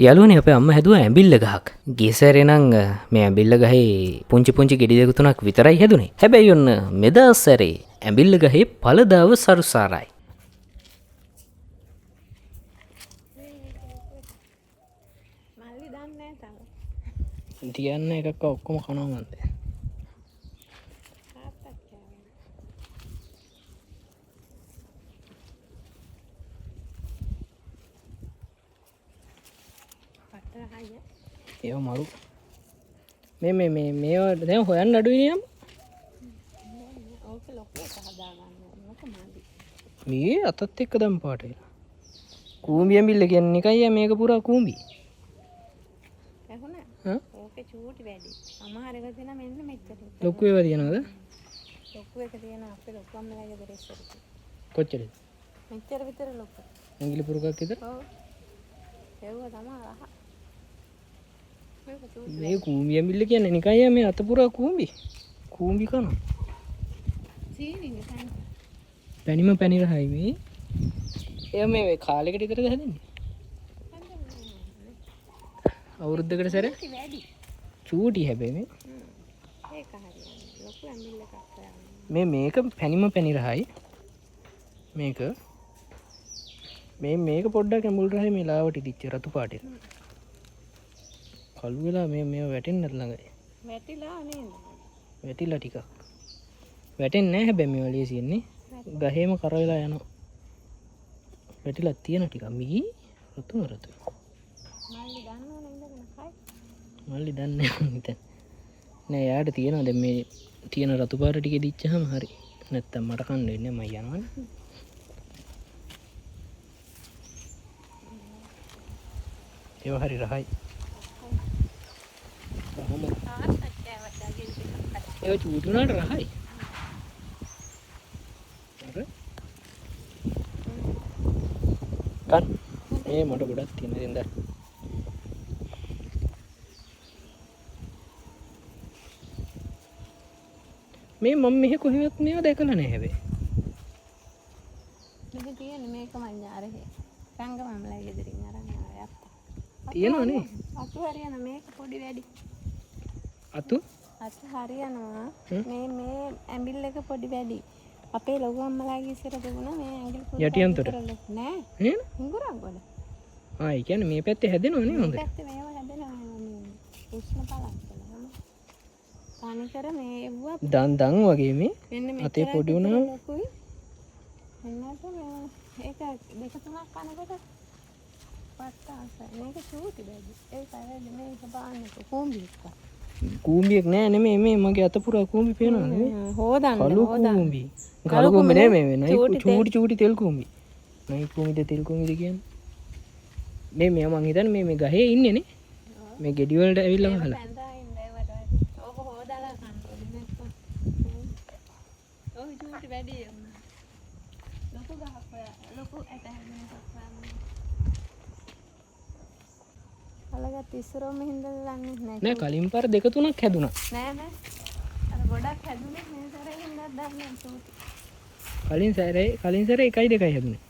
යාළුවනේ අපේ අම්මා හැදුවා ඇඹිල්ල ගහක්. ගිය සැරේ නම් මේ ඇඹිල්ල ගහේ පුංචි පුංචි ගෙඩි දෙක තුනක් විතරයි හැදුනේ. හැබැයි ඔන්න මෙදා සැරේ ඇඹිල්ල ගහේ ඵලදාව සරුසාරයි. මල්ලි දන්නේ නැහැ තාම. තියන්න එකක් ඔක්කොම කනවා මන්ද. ඒව මරු මේ දැන් හොයන්න අඩුයි නේ ඕක ලොකු එක හදාගන්න ඕක මදි. මේ අතත් එක්ක දම් පාට වෙලා. කූඹි ඇඹිල්ල කියන්නේ නිකයි මේක පුරා කූඹි. ඇහුණා? හා? ඕකේ චූටි වැඩි. සමහර එක තියෙන මෙන්න මෙච්චර. ලොකු ඒවා තියනවද? ලොකු එක තියෙන අපේ ලොකු අම්මලාගේ දරෙස්සර. කොච්චරද? මෙච්චර විතර ලොකු. ඇඟිලි පුරකක් විතර? ඔව්. ඒව තමයි රහ. මේ කූඹි ඇඹිල්ල කියන්නේ නිකයි මේ අත පුරා කූඹි. කූඹි කනවා. සීනින්ගේ තන. පැණිම පැණි රහයි මේ. එයා මේ කාලෙකට විතරද හැදෙන්නේ? අවුරුද්දකට සැරේ? වැඩි. චූටි හැබැයි මේ. ඒක හරියන්නේ. ලොකු ඇඹිල්ල එකක් හොයන්න. මේක පැණිම පැණි රහයි. මේක පොඩ්ඩක් ඇඹුල් රහයි මේ ලාවට ඉදිච්ච රතු පාටේ. කළු වෙලා මේ වැටෙන්නත් ළඟයි. වැටිලා නේද? වැටිලා ටිකක්. වැටෙන්නේ නැහැ හැබැයි මේ වලිය සියන්නේ. ගහේම කර වෙලා යනවා. වැටිලා තියෙන ටික මී රතු. මල්ලි ගන්නවනේ ඉඳගෙන කයි. මල්ලි දන්නේ නැහැ නෑ යාට තියෙනවා දැන් මේ තියෙන රතු පාට ටික දිච්චාම හරි. නැත්තම් මට කන්න වෙන්නේ මම යනවනේ. ඒව හරි රහයි. ඒව චූටි උනාට රහයි. කන් මේ මට ගොඩක් තියෙන දෙන්න. මේ මම මෙහෙ කොහෙවත් මේව දැකලා නැහැ හැබැයි. මේක තියෙන්නේ මේක මඤ්ඤාරේ. රංගමම්ලගේ ගෙදරින් අරන් ආවා. තියෙනවනේ. අතු හරියන මේක පොඩි වැඩි. අතු හරියනවා. මේ ඇඹිල්ල එක පොඩි වැඩි. අපේ ලොකු අම්මලාගේ ඉස්සර තිබුණා මේ ඇඟිලි පුරා. යටි අන්තර. නෑ. නේද? හුඟුරක් වල. ආ ඒ කියන්නේ මේ පැත්තේ හැදෙනව නේ හොඳට. මේ පැත්තේ මේව හැදෙනවා මේ උෂ්ණ පළක් වල. පානිකර මේවුවා දන් වගේ මේ මෙන්න අතේ පොඩි වුණාම ලොකුයි. එන්නත් ඒක දෙක තුනක් කනකොට පට්ටාසයි. මේක චූටි බැලි. ඒ තරේ මේක බාන්නක කූඹි එක. කූඹියක් නෑ නෙමෙයි මේ මගේ අත පුරා කූඹි පේනවා නේ. හොදන්න කළු කූඹි. කළු කූඹි නෙමෙයි නයි චූටි තෙල් කූඹි. නයි කූඹිද තෙල් කූඹිද කියන්නේ. මේ මං හිතන්නේ මේ ගහේ ඉන්නේ නේ. මේ ගෙඩි වලට ඇවිල්ලා මහලා. ඕක හොදලා කන්න ඕනේ නැත්නම්. ඔය චූටි වැඩි වුණා. ලොකු ගහක් ලොකු ඇට හැදෙන සක්වාම. අලගත් ඉස්සරෝම හින්දා දන්නේ නැහැ. නෑ කලින් පාර දෙක තුනක් හැදුනා. නෑ. අර ගොඩක් හැදුනේ මේ සැරේ හින්දා දන්නේ චූටි. කලින් සැරේ 1යි 2යි හැදුනේ.